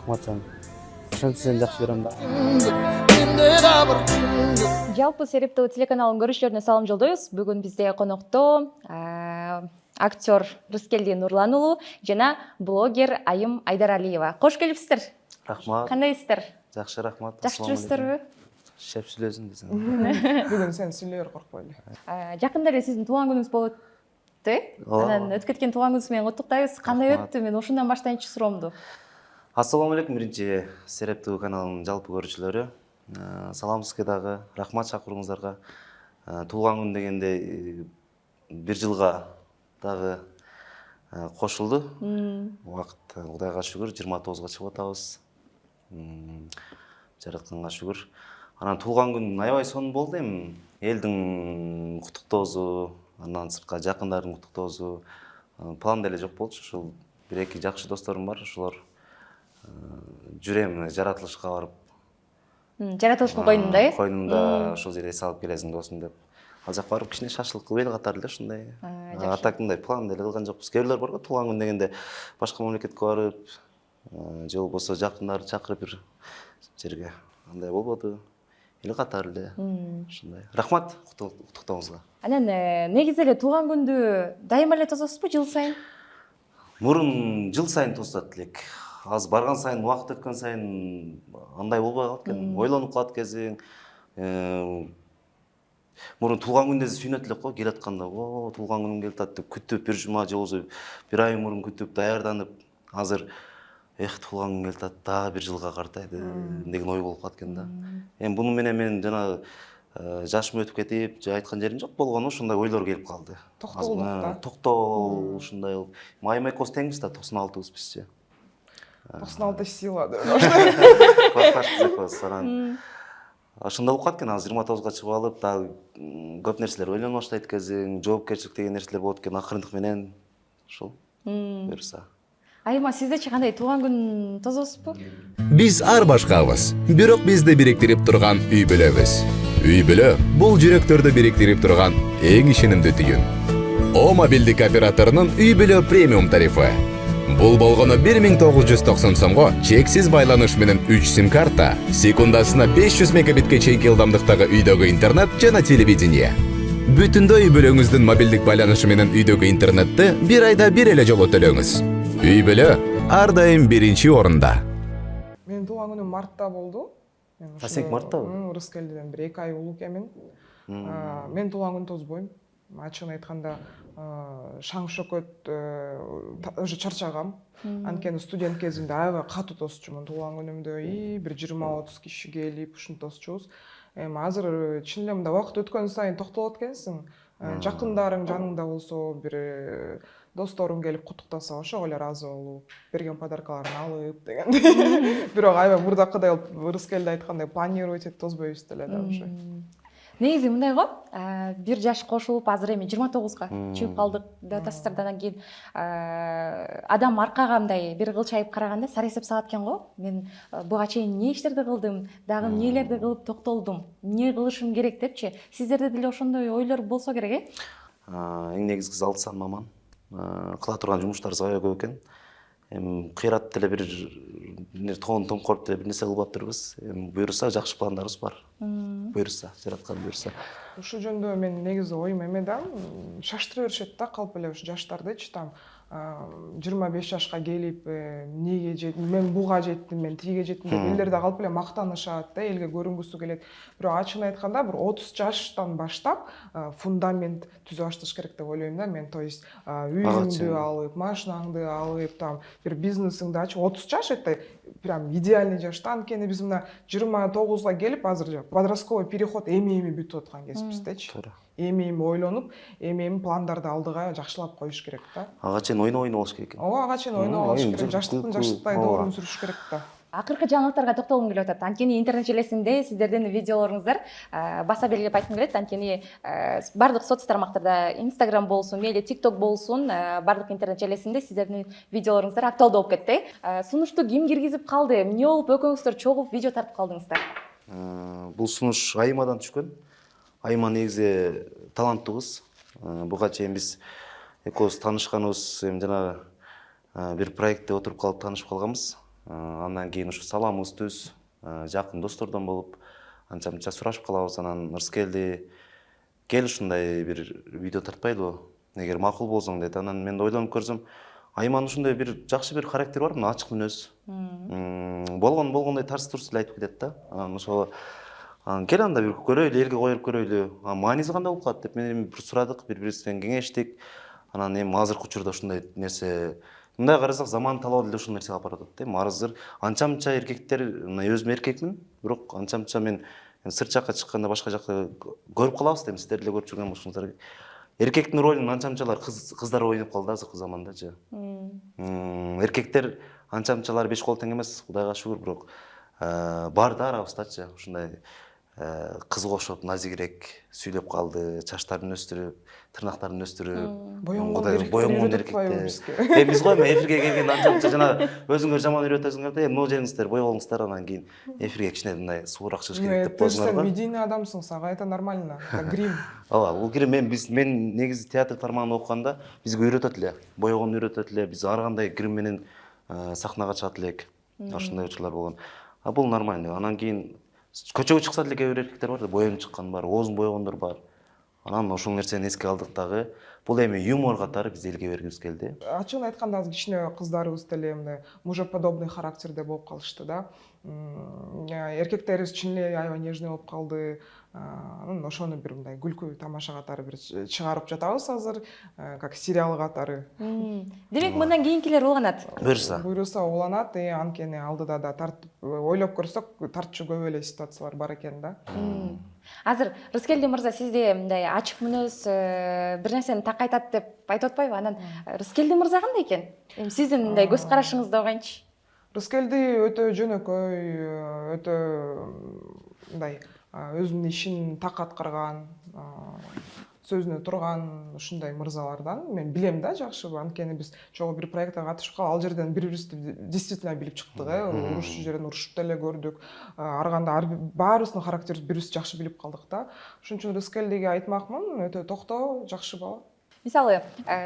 Рахмат жан. Ошентип сени жакшы көрөм да. Жалпы Серептөө телеканалын көрүүчүлөрүнө салам жолдойбуз. Бүгүн бизде конокто актер Рыскелди Нурлан уулу жана блогер Айым Айдаралиева. Кош келипсиздер. Рахмат. Кандайсыздар? Жакшы, рахмат. Жакшы жүрүпсүздарбы? Шеп сүйлөсүң десең. Бүгүн сен сүйлөөр коркпой эле. Жакында эле сиздин туулган күнүңүз болуп өттү. Анан өтүп кеткен туулган күнүңүз менен куттуктайбыз. Кандай өттү? Мен ошондон баштайынчы суроомду. Ассаламу алейкум, биринчи Серептөө каналынын жалпы көрүүчүлөрү. Салам сизге дагы, рахмат чакырууңуздарга. Туулган күн дегенде бир жылга дагы кошулду. Убакыт Кудайга шүгүр 29га чыгып атабыз. Жаратканга шүгүр. Анан туулган күн аябай сонун болду эми. Элдин куттуктоосу, андан сыртка жакындардын куттуктоосу планда эле жок болчу. Ушул бир-эки жакшы досторум бар, ошолор жүрөм жаратылышка барып. Жаратылыштын койнунда, э? Койнунда ошол жерде эс алып келесиң досум деп. Ал жака барып кичине шашлык кылып эл катары эле ушундай. Атак мындай план деле кылган жокпуз. Кээ бирлер бар го, туулган күн дегенде башка мамлекетке барып, же болбосо жакындарды чакырып бир жерге. Андай болбоду. Эл катары эле ушундай. Рахмат куттуктооңузга. Анан негизи эле туулган күндү дайыма эле тососузбу жыл сайын? Мурун жыл сайын тосат элек. Азыр барган сайын, убакыт өткөн сайын андай болбой калат экен. Ойлонуп калат кезиң. Мурун туулган күндө сүйнөт элек го, келатканда, о, туулган күнүм келип атат деп күтүп, бир жума же болбосо бир ай мурун күтүп, даярданып, азыр туулган күн келип атат, дагы бир жылга картайды деген ой болуп калат экен да. Эми буну менен мен жана жашым өтүп кетип, же айткан жерим жок болгону ошондой ойлор келип калды. Токтолдук да. Токтол ушундай болуп. Айым экөөбүз теңбиз да, 96-быз бизчи. 96 сила деп. Классташпыз экөөбүз. Анан ошондой болуп калат экен, азыр 29га чыгып алып, дагы көп нерселер ойлоно баштайт экенсиң, жоопкерчилик деген нерселер болот экен, акырындык менен ушул буюрса. Айыма, сиздечи кандай туулган күн тососузбу? Биз ар башкабыз, бирок бизди бириктирип турган үй бүлөбүз. Үй бүлө бул жүрөктөрдү бириктирип турган эң ишенимдүү түйүн. О мобилдик операторунун үй бүлө премиум тарифи. Бул болгону 1990 сомго чексиз байланыш менен 3 сим-карта, секундасына 500 мегабитке чейинки ылдамдыктагы үйдөгү интернет жана телевидение. Бүтүндөй үй бүлөңүздүн мобилдик байланышы менен үйдөгү интернетти бир айда бир эле жолу төлөңүз. Үй бүлө ар дайым биринчи орунда. Менин туулган күнүм мартта болду. Сен марттабы? Рыскелдиден бир 2 ай улуу экенмин. Мен туулган күн тозбойм. Ачыгын айтканда шаң шөкөт уже чарчагам. Анткени студент кезимде аябай катуу тосчумун туулган күнүмдү. Бир 20-30 киши келип ушинтип тосчубуз. Эми азыр чын эле мында убакыт өткөн сайын токтолот экенсиң. Жакындарың жаныңда болсо, бир досторуң келип куттуктаса, ошого эле ыраазы болуп, берген подаркаларын алып дегендей. Бирок аябай мурдакыдай болуп, Рыскелди айткандай планировать этип тозбойбуз деле да уже. Негизи мындай го, бир жаш кошулуп, азыр эми 29га чыгып калдык да тастардан кийин адам аркага мындай бир кылчайып караганда сар эсеп салат экен го. Мен буга чейин эмне иштерди кылдым, дагы эмнелерди кылып токтолдум, эмне кылышым керек депчи. Сиздерде деле ошондой ойлор болсо керек, э? Эң негизгиси алтысан маман. Кыла турган жумуштарыбыз аябай көп экен. Эми кыйрат деле бир томкоруп деле бир нерсе кылып атырбыз. Эми буюрса жакшы пландарыбыз бар. Буюрса, жараткан буюрса. Ушул жөндө мен негизи оюм эме да, шаштыра беришет да, калп эле ушу жаштардычы там 25 жашка келип, эмнеге жеттим, мен буга жеттим, мен тиге жеттим деп элдер да калп эле мактанышат да, элге көрүнгүсү келет. Бирок ачыгын айтканда бир 30 жаштан баштап фундамент түзүп башташ керек деп ойлойм да мен. То есть үйүңдү алып, машинаңды алып, там бир бизнесиңди ачып, 30 жаш это прям идеальный жаш да. Анткени биз мына 29га келип азыр подростковый переход эми бүтүп аткан кезибиздечи. Эми ойлонуп, эми пландарды алдыга жакшылап коюш керек да. Ага чейин ойноп болуш керек экен. Ага чейин ойноп алыш керек. Жаштыктын жаштыктай доорун сүрүш керек да. Акыркы жаңылыктарга токтолгум келип атат. Анткени интернет желесинде сиздердин видеолоруңуздар баса белгилеп айткым келет. Анткени бардык соц тармактарда, Instagram болсун, мейли TikTok болсун, бардык интернет желесинде сиздердин видеолоруңуздар актуалдуу болуп кетти. Сунушту ким киргизип калды? Эмне болуп экөөңүздөр чогуп видео тартып калдыңыздар? Бул сунуш Айымадан түшкөн. Айыма негизи таланттуу кыз. Буга чейин биз экөөбүз таанышканыбыз эми жана бир проектте отуруп калып таанышып калганбыз. Андан кийин ушу саламыбыз түз, жакын достордон болуп анча мынча сурашып калабыз. Анан Рыскелди кел ушундай бир видео тартпайлыбы, эгер макул болсоң деди. Анан мен ойлонуп көрсөм, Айман ушундай бир жакшы бир характер бар, мына ачык мүнөз. Болгондой тарс турс эле айтып кетет да. Анан ошого кел анда бир көрөйлү, элге коюп көрөйлү. Мааниси кандай болуп калат деп мен бир сурадык, бири-бирибизден кеңештик. Анан эми азыркы учурда ушундай нерсе, мындай карасак заман талабы деле ушул нерсеге апарып атат да. Азыр анча-мынча эркектер, мына өзүм эркекмин, бирок анча-мынча мен сырт жакка чыкканда башка жакта көрүп калабыз да, сиздер деле көрүп жүргөн болушуңуздар. Эркектин ролун анча-мынчалар кыздар ойноп калды азыркы замандачы. Эркектер анча-мынчалар беш кол тең эмес, Кудайга шүгүр, бирок бар да арабыздачы ушундай кызга окшоп назигирээк сүйлөп калды, чачтарын өстүрүп, тырнактарын өстүрүп, боёнгон эркектер. Биз го эфирге келгенде анча-мынча жана өзүңөр жаман үйрөтөсүңөр да, могу жериңиздер боёңуздар, анан кийин эфирге кичине мындай суураак чыгыш керек деп коесуңар Сен го. медийный адамсың, сага это нормально. Это грим. Ооба, бул кирим мен негизи театр тармагында окуганда бизге үйрөтөт эле, боёгонду үйрөтөт эле, биз ар кандай грим менен сахнага чыгат элек. Ошондой учурлар болгон. Бул нормально. Анан кийин көчөгө чыкса деле кээ бир эркектер бар да, боенуп чыккан бар, оозун боёгондор бар. Анан ошол нерсени эске алдык дагы. Бул эми юмор катары биз элге бергибиз келди. Ачыгын айтканда азыр кичине кыздарыбыз деле мындай мужеподобный характерде болуп калышты да. Эркектерибиз чын эле аябай нежный болуп калды. Анан ошону бир мындай күлкү тамаша катары бир чыгарып жатабыз азыр, как сериал катары. Демек мындан кийинкилер уланат. Буйруса уланат, анткени алдыда да тартып ойлоп көрсөк тартчу көп эле ситуациялар бар экен да. Азыр Рыскелди мырза сизде мындай ачык мүнөз, бир нерсени так айтат деп айтып атпайбы? Анан Рыскелди мырза кандай экен? Эми сиздин мындай көз карашыңызды койгончу. Рыскелди өтө жөнөкөй, өтө мындай өзүнүн ишин так аткарган, сөзүнө турган ушундай мырзалардан мен билем да жакшы. Анткени биз чогуу бир проектке катышып калып, ал жерден бири-бирибизди действительно билип чыктык, урушуу жерин урушуп деле көрдүк. Арганда баарыбыздын характерибизди бири-бирибизди жакшы билип калдык да. Ошон үчүн Рыскелдиге айтмакмын, өтө токтоо, жакшы бала. Мисалы,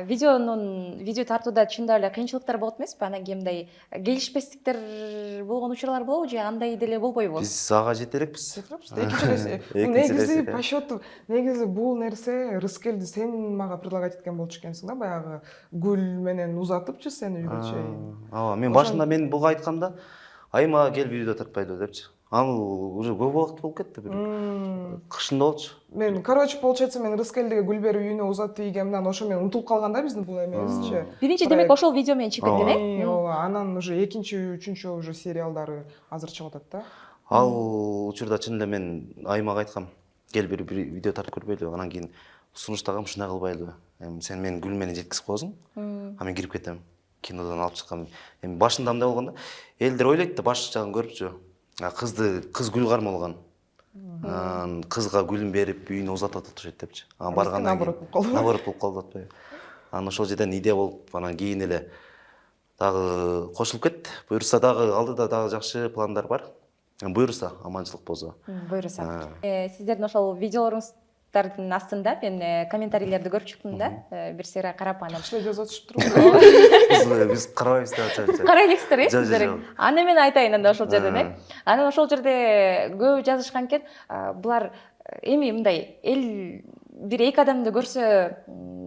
видео тартууда чындап эле кыйынчылыктар болот эмеспи? Анан кийин мындай келишпестиктер болгон учурлар болобу же андай деле болбойбу? Биз ага жете элекпиз. Негизи по счету, негизи бул нерсе Рыскелди сен мага предлагать эткен болчу экенсиң да, баягы гүл менен узатыпчы сени үйгө чейин. Ооба, мен башында мен буга айтканда, Айма кел видео тартпайлы депчи. Ал уже көп убакыт болуп кетти, бир кышында болчу. Мен, короче, получается, мен Рыскелдиге гүл берип үйүнө узатып ийгемден ошо мен унутулуп калган да биздин бул эмебизчи. Биринчи демек ошол видео менен чыгып кеткен, э? Ооба, анан уже экинчи, үчүнчү уже сериалдары азыр чыгып атат да. Ал учурда чын эле мен Аймага айткам, кел бир видео тартып көрбөйлү. Анан кийин сунуштагам, ушундай кылбайлыбы. Эми сен мени гүл менен жеткизип коесуң, а мен кирип кетем. Кинодон алып чыккан. Эми башында андай болгон да. Элдер ойлойт да, баш жагын көрүпчү. Кыз гүл кармалган. Кызга гүлүн берип үйүнө узатып атышат депчи. Баргандан кийин наоборот болуп калды атпайбы. Анан ошол жерден идея болуп, анан кийин эле дагы кошулуп кетти. Буйруса дагы алдыда дагы жакшы пландар бар. Буйруса, аманчылык болсо. Буйруса. Сиздердин ошол видеолоруңуздардын астында мен комментарийлерди көрүп чыктым да. Бир сыйра карап анан. Кишилер жазып атышыптырбы? Биз карабайбыз да анча. Карай элексиздер, сиздер. Аны мен айтайын анда ошол жерден, э? Анан ошол жерде көп жазышкан экен. Булар эми мындай эл бир эки адамды көрсө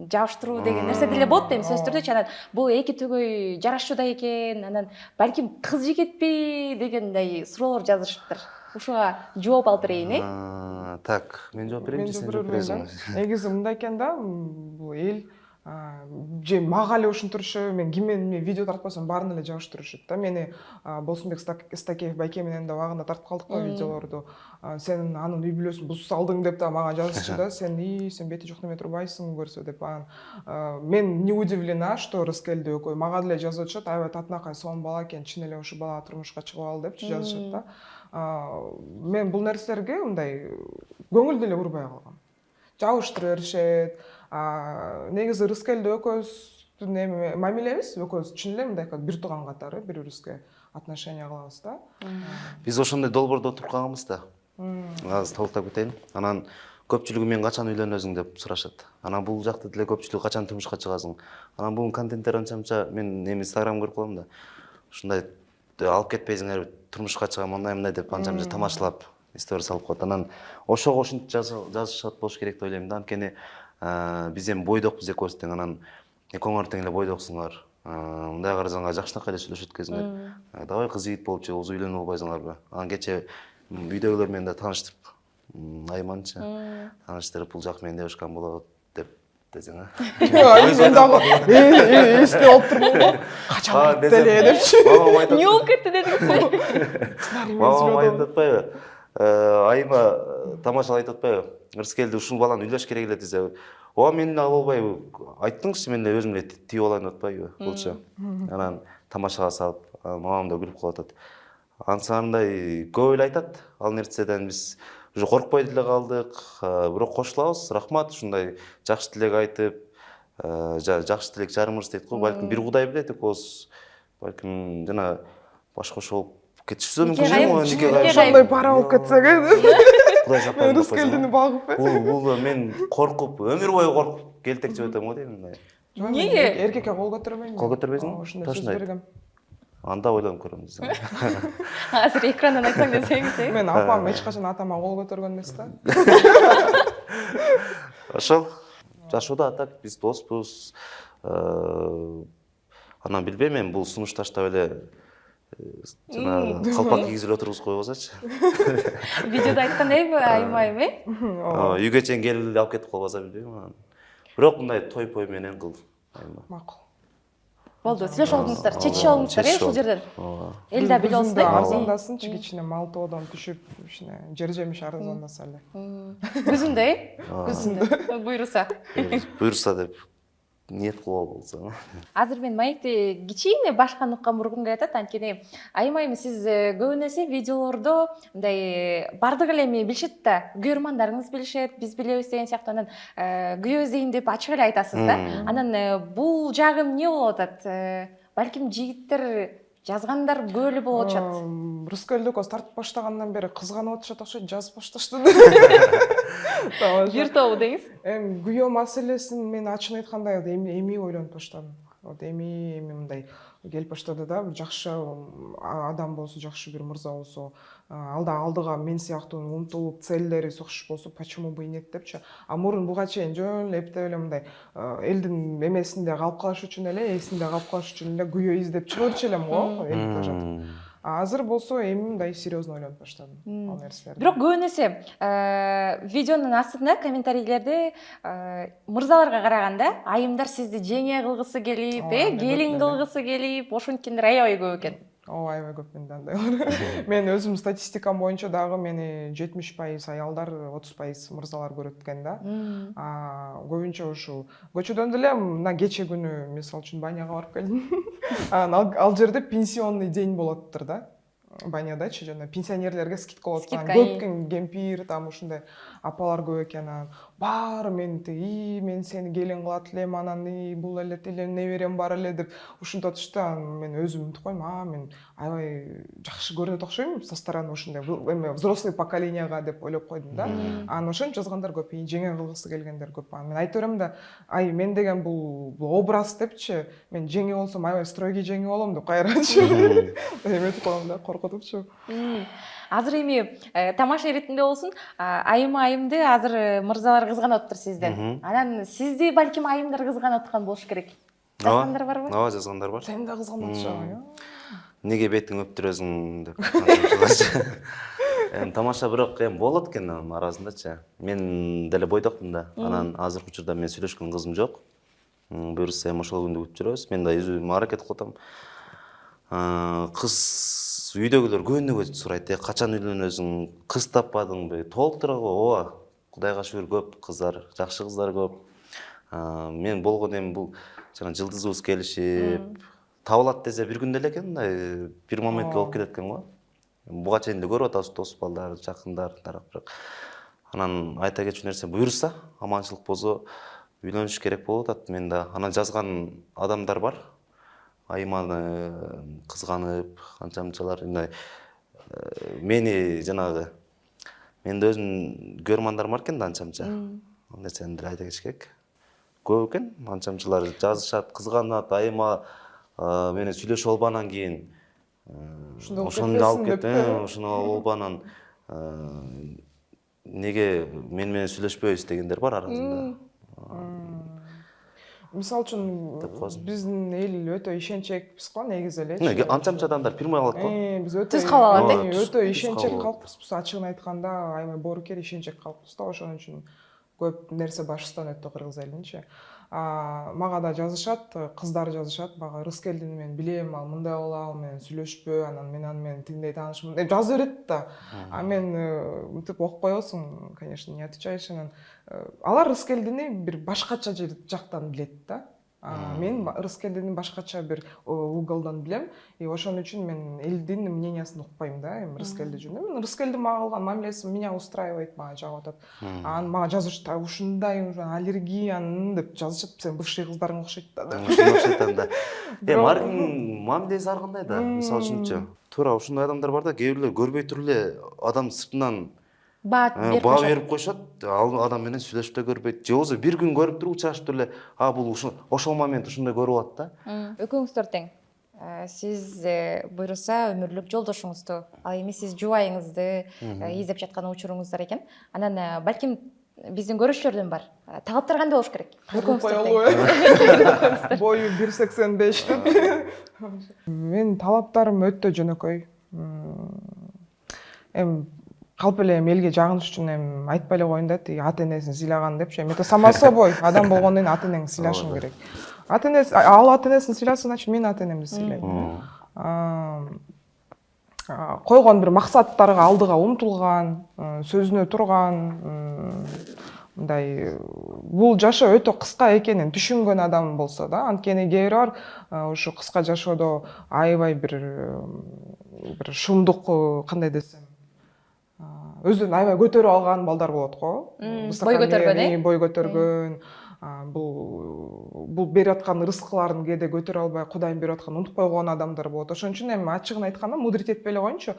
жабыштыруу деген нерсе деле болот дейм сөзсүз түрдө. Анан бул эки төгөй жарашууда экен, анан балким кыз жигитпи дегендей суроолор жазышыптыр. Ушуга жооп алып берейин, э? Так, мен жооп берейин, сен жооп бересиң. Негизи мындай экен да, бул эл же мага эле ушинтириши, мен ким менен видео тартпасам баарын эле жабыштырышат да. Мени Болсунбек Стакеев байке менен да убагында тартып калдык го видеолорду. Сен анын үй бүлөсүн бузуп салдың деп да мага жазышчы да. Сен бети жок неме турбайсың көрсө деп. Мен не удивлена, что Рыскелди экөө мага деле жазып атышат, аябай татынакай сонун бала экен, чын эле ушу бала турмушка чыгып алды депчи жазышат да. Мен бул нерселерге мындай көңүл деле бурбай калгам. Жабыштыра беришет. Негизи Рыскелди экөөбүздүн эми мамилебиз, экөөбүз чын эле мындай как бир тууган катары бири-бирибизге отношение кылабыз да. Биз ошондой долбоордо отуруп калганбыз да. Азыр толуктап кетейин. Анан көпчүлүгү мен качан үйлөнөсүң деп сурашат. Анан бул жакта деле көпчүлүгү качан турмушка чыгасың. Анан бул контенттер анча-мынча мен эми Instagram көрүп калам да. Ушундай алып кетпейсиңерби турмушка чыгам мындай деп анча тамашалап история салып коет. Анан ошого ушинтип жазышат болуш керек деп ойлойм да. Анткени биз эми бойдокпуз экөөбүз тең, анан экөөңөр тең эле бойдоксуңар. Мындай карасаңар жакшынакай эле сүйлөшөт экенсиңер. Давай кыз жигит болуп чыгып үйлөнүп албайсыңарбы? Анан кече үйдөгүлөр менен да тааныштырып, Айманчы тааныштырып, бул жак менин девушкам болот деп десең, Мен дагы эстеп алып турмун го. Качан кетти эле депчи. Мамам айтат. Не болуп кетти дедиңизби? Мамам айтып атпайбы? Айма тамашалап айтып атпайбы? Ырыскелди ушул баланы үйлөш керек эле десе, ооба мен эле алып албайбы? Айттыңызчы, мен эле өзүм эле тиеп алайын деп атпайбы? Булчу. Анан тамашага салып, мамам да күлүп калып атат. Ансандай көп эле айтат. Ал нерседен биз уже коркпой деле калдык. Бирок кошулабыз. Рахмат ушундай жакшы тилек айтып, жакшы тилек жарымырыз дейт го. Балким бир Кудай билет экөөбүз. Балким жана баш кошо болуп кетишибиз мүмкүн жеңби? Ошондой пара болуп кетсек Кудай сактасын деп койсо. Рыскелдини багып. Бул мен коркуп, өмүр бою коркуп келтек жеп атам го дейм мындай. Эмнеге? Эркекке кол көтөрбөйм. Кол көтөрбөйсүңбү? Ошондой сөз бергем. Анда ойлонуп көрөм десең. Азыр экрандан айтсаң десеңиз. Мен апам эч качан атама кол көтөргөн эмес да. Ошол жашоодо атак биз доспуз. Анан билбейм, мен бул сунуш таштап эле жана калпак кийгизип эле отургузуп койбосочу. Видеодо айткандайбы Аймайм, Үйгө чейин келип эле алып кетип калбаса билбейм анан. Бирок мындай той менен кыл. Макул. Болду, сүйлөшүп алдыңыздар, чечишип алдыңыздар ушул жерден. Эл да билип алсын да. Арзандасынчы, кичине Малтоодон түшүп, ушуна жер жемиш арзандаса эле. Күзүндө, күзүндө буйруса. Буйруса деп ниет кылып болсо. Азыр мен маекти кичине башка нукка бургум келип атат, анткени Аймайм сиз көбүн эсе видеолордо мындай бардык эле эми билишет да, көрөрмандарыңыз билишет, биз билебиз деген сыяктуу, анан күйөө издейм деп ачык эле айтасыз да. Анан бул жагы эмне болуп атат? Балким жигиттер жазгандар көп эле болуп атышат. Рыскелди экөөбүз тартып баштагандан бери кызганып атышат окшойт, жазып башташты. Бир тобу деңиз. Эми күйөө маселесин мен ачык айтканда эми ойлонуп баштадым. Вот эми мындай келип баштады да, бир жакшы адам болсо, жакшы бир мырза болсо, алдыга мен сыяктуу умтулуп, целдери сокуш болсо, почему бы и нет депчи. А мурун буга чейин жөн эле эптеп эле мындай элдин эмесинде калып калыш үчүн эле, эсинде калып калыш үчүн эле күйөө издеп чыгырчу элем го, элдик жатып. Азыр болсо эми мындай серьезно ойлонуп баштадым ал нерселерди. Бирок көбүн эсе видеонун астында комментарийлерде мырзаларга караганда айымдар сизди жеңе кылгысы келип, келин кылгысы келип, ошенткендер аябай көп экен. Аябай көп менде андайлар. Мен өзүм статистикам боюнча дагы мени 70% аялдар, 30% мырзалар көрөт экен да. Көбүнчө ушул көчөдөн деле мына кече күнү мисалы үчүн баняга барып келдим. Ал жерде пенсионный день болоттур да. Банядачы жана пенсионерлерге скидка болот. Көп кемпир, там ушундай апалар көп экен. Баары менти, мен сени келин кылат элем, анан бул эле тилем неберем бар эле деп ушинтип атышты. Мен өзүм мынтип койм, мен аябай жакшы көрүнөт окшойм со стороны ушундай эме взрослый поколениега деп ойлоп койдум да. Анан ошентип жазгандар көп, жеңе кылгысы келгендер көп. Мен айтып берем да, мен деген бул образ депчи, мен жеңе болсом аябай строгий жеңе болом деп кайрачы. Эметип коем да, коркутупчу. Азыр эми тамаша иретинде болсун, айымды азыр мырзалар кызганып атыптыр сизден. Анан сизди балким айымдар кызганып аткан болуш керек. Жазгандар барбы? Ооба, жазгандар бар. Сени да кызганып атышат. Неге бетиң өптүрөсүң деп. Тамаша бирок болот экен арасындачы. Мен деле бойдокмун да. Анан азыркы учурда мен сүйлөшкөн кызым жок. Буюрса ошол күндү күтүп жүрөбүз. Мен да өзүм аракет кылып атам. Кыз үйдөгүлөр көбүнө сурайт, качан үйлөнөсүң, кыз таппадыңбы? Толтурабы? Ооба. Кудайга шүгүр көп кыздар, жакшы кыздар көп. Мен болгон эми бул жана жылдызыбыз келишип, табылат десе бир күндө эле экен, мындай бир моментке болуп кетет экен го. Буга чейин эле көрүп атабыз, дос балдар, жакындар, бирок анан айта кетчү нерсе буюрса, аманчылык болсо үйлөнүш керек болуп атат. Мен да анан жазган адамдар бар. Айманы кызганып, канча-мынчалар мени жанагы менде өзүм көрмандарым бар экен да анча-мынча. Ал нерсени деле айта кетиш керек. Көп экен, анча-мынчалар жазышат, кызганат, айма менен сүйлөшүп албагандан кийин ошону эле алып кетип, ошону алып анан неге мен менен сүйлөшпөйбүз дегендер бар арасында. Мисалы үчүн биздин эл өтө ишенчекпиз го негизи элечи. Анча адамдар пирмай калат го. Биз өтө Түз калып алат, өтө ишенчек калкпыз. Ачыгын айтканда, аябай боорукер ишенчек калкпыз да. Ошон үчүн көп нерсе башыбыздан өттү кыргыз элинчи. Мага да жазышат, кыздар жазышат, мага Рыскелдини мен билем, ал мындай боло, ал менен сүйлөшпө, анан мен аны менен тиндей таанышмын деп жазып берет да. Мен мынтип окуп коесуң, конечно, не отвечаешь анан. Алар Рыскелдини бир башкача жактан билет да. Мен Рыскелдини башкача бир уголдан билем. И ошон үчүн мен элдин мнениясын укпайм да, эми Рыскелди жөнүндө. Мен Рыскелди мага кылган мамилеси меня устраивает, мага жагып атат. Анан мага жазышат, ушундай аллергиян деп жазышат, сен бывший кыздарың окшойт да. Ушуну окшойт да. Ар кимдин мамилеси ар кандай да. Мисалы үчүнчү, туура ушундай адамдар бар да, кээ бирлер көрбөй туруп эле адам сыртынан баа берип коюшат, ал адам менен сүйлөшүп да көрбөйт. Же болбосо бир күн көрүп туруп чачып туруп эле, бул ошол момент ушундай көрүп алат да. Экөөңүздөр тең. Сиз буйруса өмүрлүк жолдошуңузду, ал эми сиз жубайыңызды издеп жаткан учуруңуздар экен. Анан балким биздин көрүүчүлөрдөн бар. Талаптар кандай болуш керек? Бою 1.85 деп. Мен талаптарым өтө жөнөкөй. Калп эле элге жагыныш үчүн айтпай эле коеюн да, тиги ата энесин сыйлаган депчи. Это само собой, адам болгондон кийин ата энеңди сыйлашың керек. Ал ата энесин сыйласа, значит мен ата энемди сыйлайм. Койгон бир максаттарга алдыга умтулган, сөзүнө турган, мындай бул жашоо өтө кыска экенин түшүнгөн адам болсо да, анткени кээ бирөө ушу кыска жашоодо аябай бир шумдук, кандай десем, өзүн аябай көтөрүп алган балдар болот го. Бой көтөргөн, бул берип аткан рызкыларын кээде көтөрө албай, Кудайым берип аткан унутуп койгон адамдар болот. Ошон үчүн эми ачыгын айтканда, мудрить этпей эле коеюнчу,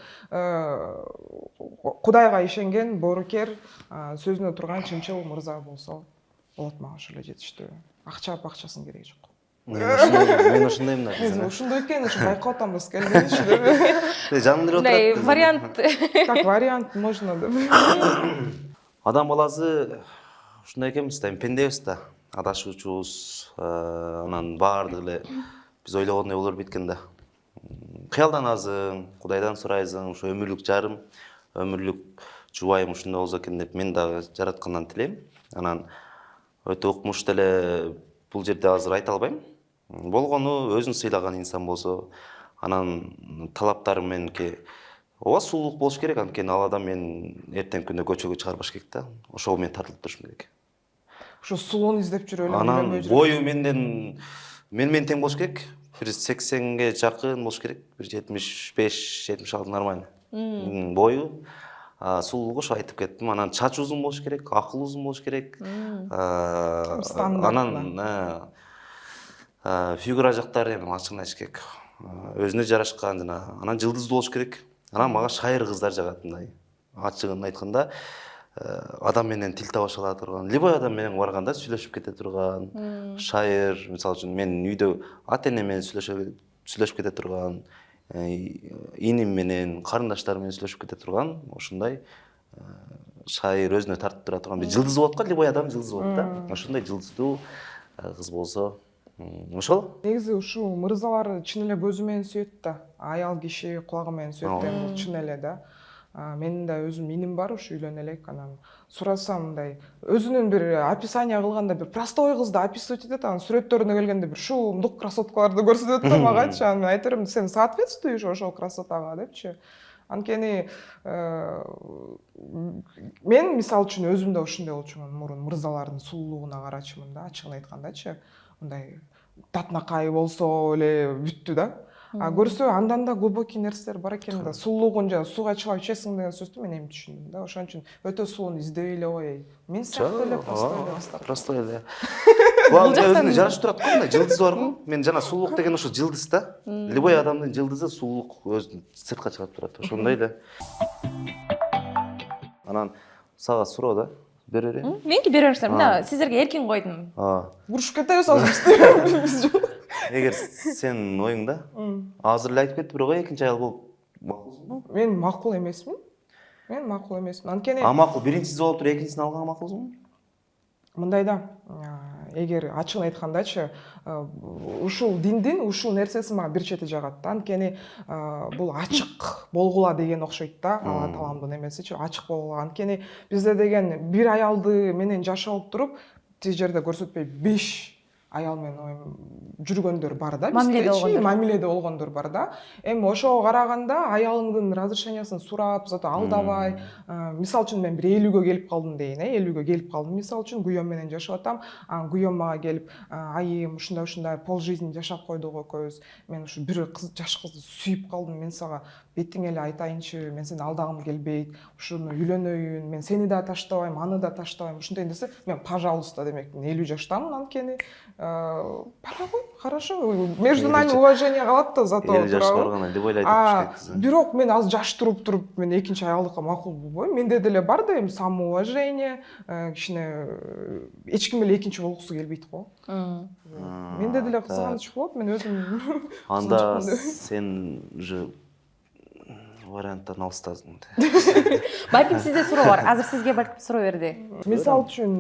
Кудайга ишенген, боорукер, сөзүнө турган чынчыл мырза болсо болот, мага ошол эле жетиштүү. Акчасын кереги жок. Мен ошондоймун да. Мен ошондой экенин байкап атам, Рыскелдиничи деп. Жанымда отурат. Вариант. Как вариант можно деп. Адам баласы ушундай экенбиз да, пендебиз да. Адашуучубуз, анан баардыгы эле биз ойлогондой боло бербейт экен да. Кыялданасың, Кудайдан сурайсың, ушу өмүрлүк жарым, өмүрлүк жубайым ушундай болсо экен деп мен дагы жараткандан тилейм. Анан өтө укмуш деле бул жерде азыр айта албайм. Болгону өзүн сыйлаган инсан болсо, анан талаптары меники ооба сулуулук болуш керек, анткени ал адам мен эртеңки күндө көчөгө чыгарбаш керек да. Ошого мен тартылып турушум керек. Ошо сулууну издеп жүрө элем. Анан бою мен тең болуш керек. Бир 80ге жакын болуш керек. Бир 75-76 нормально. Бою, сулуулугу ошо айтып кеттим. Анан чач узун болуш керек, акыл узун болуш керек. Анан фигура жактары эми ачыгын айтыш керек. Өзүнө жарашкан жана, анан жылдыздуу болуш керек. Анан мага шайыр кыздар жагат, мындай. Ачыгын айтканда, адам менен тил табыша ала турган, любой адам менен барганда сүйлөшүп кете турган, шайыр, мисалы үчүн мен үйдө ата энем менен сүйлөшүп кете турган, иним менен, карындаштарым менен сүйлөшүп кете турган, ошондой шайыр өзүнө тартып тура турган, бир жылдыз болот го, любой адам жылдыз болот да. Ошондой жылдыздуу кыз болсо, ошол. Негизи ушул мырзалар чын эле көзү менен сүйөт да, аял киши кулагы менен сүйөт да, бул чын эле да. Менин да өзүм иним бар, ушу үйлөнө элек, анан сурасам мындай өзүнүн бир описание кылганда бир простой кызды описывать этет, анан сүрөттөрүнө келгенде бир шумдук красоткаларды көрсөтөт да магачы. Анан мен айта берем, сен соответствуешь ошол красотага депчи. Анткени мен мисалы үчүн өзүм да ушундай болчумун, мурун мырзалардын сулуулугуна карачумун да, ачыгын айткандачы. Мындай татынакай болсо эле бүттү да. Көрсө андан да глубокий нерселер бар экен да. Сулуулугун жана сууга чылап ичесиң деген сөздү мен эми түшүндүм да. Ошон үчүн өтө сууну издей эле коеюн. Мен сыяктуу эле простой эле. Бул өзүнө жарашып турат го, мындай жылдыз бар го. Мен жана сулуулук деген ошо жылдыз да. Любой адамдын жылдызы сулуулук өзүн сыртка чыгарып турат. Ошондой эле. Анан сага суроо да. Бере берейин. Меники бере берсем, мына сиздерге эркин койдум. Урушуп кетебиз азыр. Эгер сенин оюңда азыр эле айтып кетти, бирок экинчи аял болуп макулсуңбу? Мен макул эмесмин. Анткени Макул биринчиси болуп туруп экинчисин алганга макулсуңбу? мындай да, эгер ачыгын айткандачы, ушул диндин ушул нерсеси мага бир чети жагат да. Анткени бул ачык болгула деген окшойт да. Алла тааламдын эмесичи ачык болгула. Анткени бизде деген бир аялды менен жашап туруп, тиз жерде көрсөтпөй 5 аял менен жүргөндөр бар да. Мамиледе болгондор бар да. Эми ошого караганда аялыңдын разрешениясын сурап, зато алдабай, мисалы үчүн мен бир 50гө келип калдым дейин, 50гө келип калдым мисалы үчүн, күйөөм менен жашап атам. Күйөөм мага келип, айым ушундай пол жизнь жашап койдук экөөбүз. Мен ушу бир жаш кызды сүйүп калдым, мен сага бетиң эле айтайынчы, мен сени алдагым келбейт, ушуну үйлөнөйүн, мен сени да таштабайм, аны да таштабайм, ушундай десе, мен пожалуйста демекмин, 50 жаштамын, анткени пора ғой, хорошо, между нами уважение калат да, зато 50 жашка барган деп ойлойт. Бирок мен азыр жаш туруп, мен экинчи аялдыкка макул болбойм. Менде деле бар да эми самоуважение, кичине эч ким эле экинчи болгусу келбейт го. Менде деле кызганыч болот, мен өзүм анда сен уже варианттан алыстадың. Балким сизде суроо бар. Азыр сизге балким суроо берди. Мисалы үчүн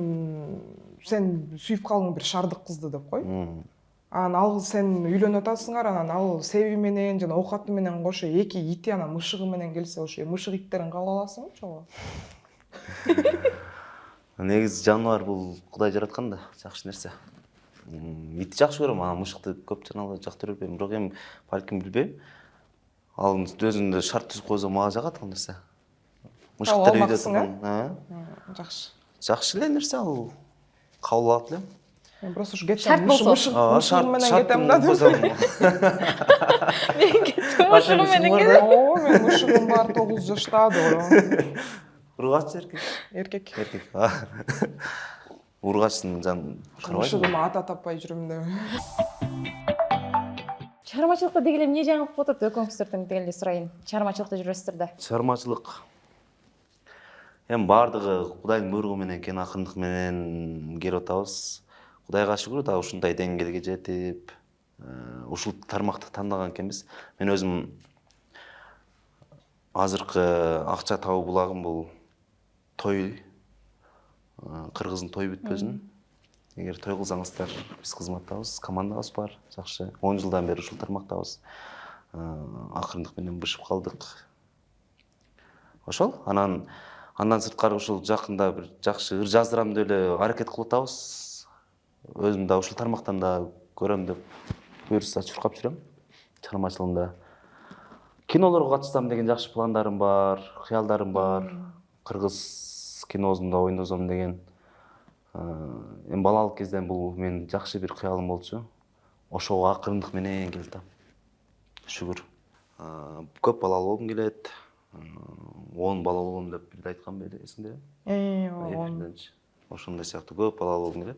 сен сүйүп калдың бир шардык кызды деп кой. Ал сен үйлөнүп атасыңар, анан ал себи менен жана оокаты менен кошо эки ити анан мышыгы менен келсе, ошо мышык иттерин кабыл аласыңбы чогуу? Негизи жаныбар бул Кудай жараткан да, жакшы нерсе. Итти жакшы көрөм, анан мышыкты көп жанагы жакты көрбөйм, бирок эми балким билбейм. Ал өзүндө шарт түзүп койсо мага жагат ал нерсе. Мышыктар үйдө турган. Жакшы. Жакшы эле нерсе ал. Кабыл алат элем. Мен просто ушу кетсем, мышык менен кетем да. Мен кетем, мышыгы менен кетем. Мен мышыгым бар 9 жашта да. Ургаччы Эркек. Ургачтын жан карабайбы? Мышыгыма ата таппай жүрөм деп. Чыгармачылыкта деги эле эмне жаңылык болуп атат экөөңүздөрдөн деги эле сурайын. Чыгармачылыкта жүрөсүздөр да. Чыгармачылык эми баардыгы Кудайдын буйругу менен экен, акырындык менен келип атабыз. Кудайга шүгүр, да ушундай деңгээлге жетип, ушул тармакты тандаган экенбиз. Мен өзүм азыркы акча табуу булагым бул той, кыргыздын той бүтпөсүн. Эгер той кылсаңыздар, биз кызматтабыз, командабыз бар, жакшы. 10 жылдан бери ушул тармактабыз. Акырындык менен бышып калдык. Ошол, андан сырткары ушул жакында бир жакшы ыр жаздырам деп эле аракет кылып атабыз. Өзүм да ушул тармактан да көрөм деп буюрса чуркап жүрөм. Чыгармачылыгымда кинолорго катышсам деген жакшы пландарым бар, кыялдарым бар. Кыргыз киносунда ойносом деген. Эми балалык кезден бул менин жакшы бир кыялым болчу. Ошого акырындык менен келип атам. Шүгүр. Көп балалуу болгум келет. 10 балалуу болгом деп бирде айткан беле, эсиңдеби? Ошондой сыяктуу көп балалуу болгум келет.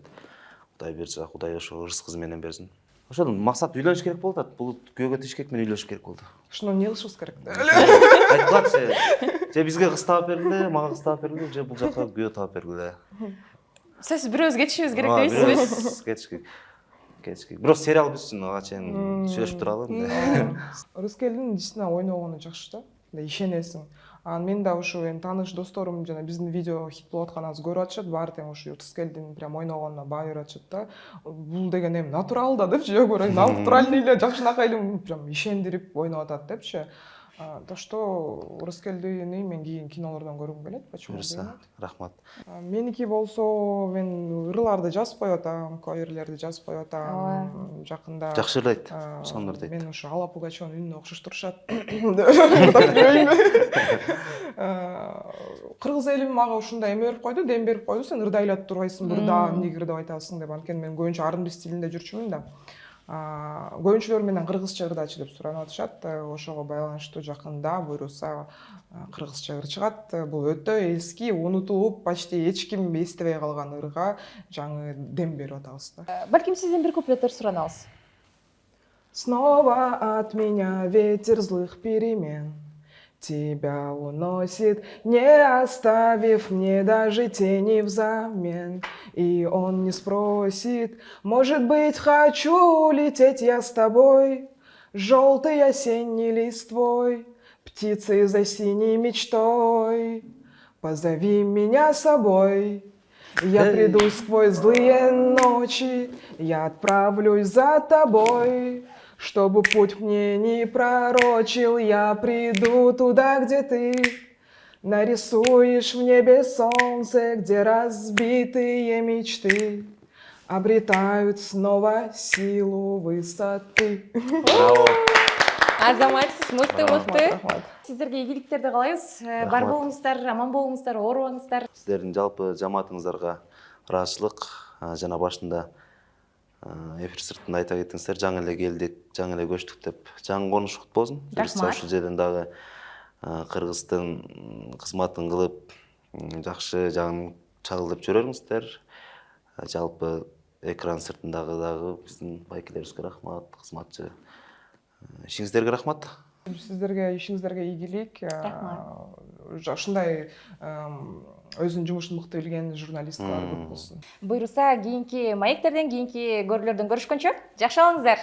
Кудай берсе, Кудай ошо рызкы менен берсин. Ошол максат үйлөнүш керек болуп атат. Бул күйөөгө тишкек менен үйлөнүш керек болду. Ушуну эмне кылышыбыз керек? Айткылачы. Же бизге кыз таап бергиле, мага кыз таап бергиле, же бул жака күйөө таап бергиле. Сиз бирөөбүз кетишибиз керек дейсизби? Кетишки. Бирок сериал бүтсүн, ага чейин сүйлөшүп туралы. Рыскелдин действительно ойногону жакшы да. Ишенесиң. Мен да ушу тааныш досторум жана биздин видео хит болуп атканыбызды көрүп атышат, баары тең ушу Рыскелдин прям ойногонуна баа берип атышат да. Бул деген эми натурал да депчи, көрөйүн, натуральный эле жакшынакай эле прям ишендирип ойноп атат депчи. То что Рыскелдини мен кийин кинолордон көргүм келет, почему? Рахмат. Меники болсо мен ырларды жазып коюп атам, коерлерди жазып коюп атам. Жакында жакшы ырлайт, сонун ырлайт. Мен ушу Алла Пугачеванын үнүнө окшоштурушат. Кыргыз эли мага ушундай эме берип койду, дем берип койду, сен ырдай эле турбайсың, мурда эмне ырдап айтасың деп. Анткени мен көбүнчө R&B стилинде жүрчүмүн да. Көбүнчүлөр менен кыргызча ырдачы деп суранып атышат. Ошого байланыштуу жакында буйруса кыргызча ыр чыгат. Бул өтө эски, унутулуп, почти эч ким эстебей калган ырга жаңы дем берип атабыз да. Балким сизден бир куплеттер суранабыз. Снова от меня ветер злых перемен тебя уносит, не оставив мне даже тени взамен. И он не спросит, может быть, хочу лететь я с тобой, желтый осенний листвой, птицей за синей мечтой. Позови меня с собой, я приду сквозь злые ночи, я отправлюсь за тобой. Чтобы путь мне не пророчил, я приду туда, где ты. Нарисуешь в небе солнце, где разбитые мечты обретают снова силу высоты. Браво. Азаматсыз, мыкты. Рахмат. Сіздерге игіліктерді қалайбыз? Бар болыңыздар, аман болыңыздар, оруаңыздар. Сіздердің жалпы жамаатыңыздарға ыраазычылык. Жана башында эфир сыртында айта кеттиңиздер, жаңы эле келдик, жаңы эле көчтүк деп. Жаңы конушубут болсун. Рахмат. Ушул жерден дагы кыргыздын кызматын кылып, жакшы жагын чагылдырып жүрөрүңүздөр. Жалпы экран сыртындагы дагы биздин байкелерибизге рахмат, кызматчы. Ишиңиздерге рахмат. Сіздерге ишиңиздерге ийгилик. Ушундай өзүнүн жумушун мыкты билген журналисткалар көп болсун. Буйруса, кийинки маектерден, кийинки көрүүлөрдөн көрүшкөнчө, жакшы болуңуздар.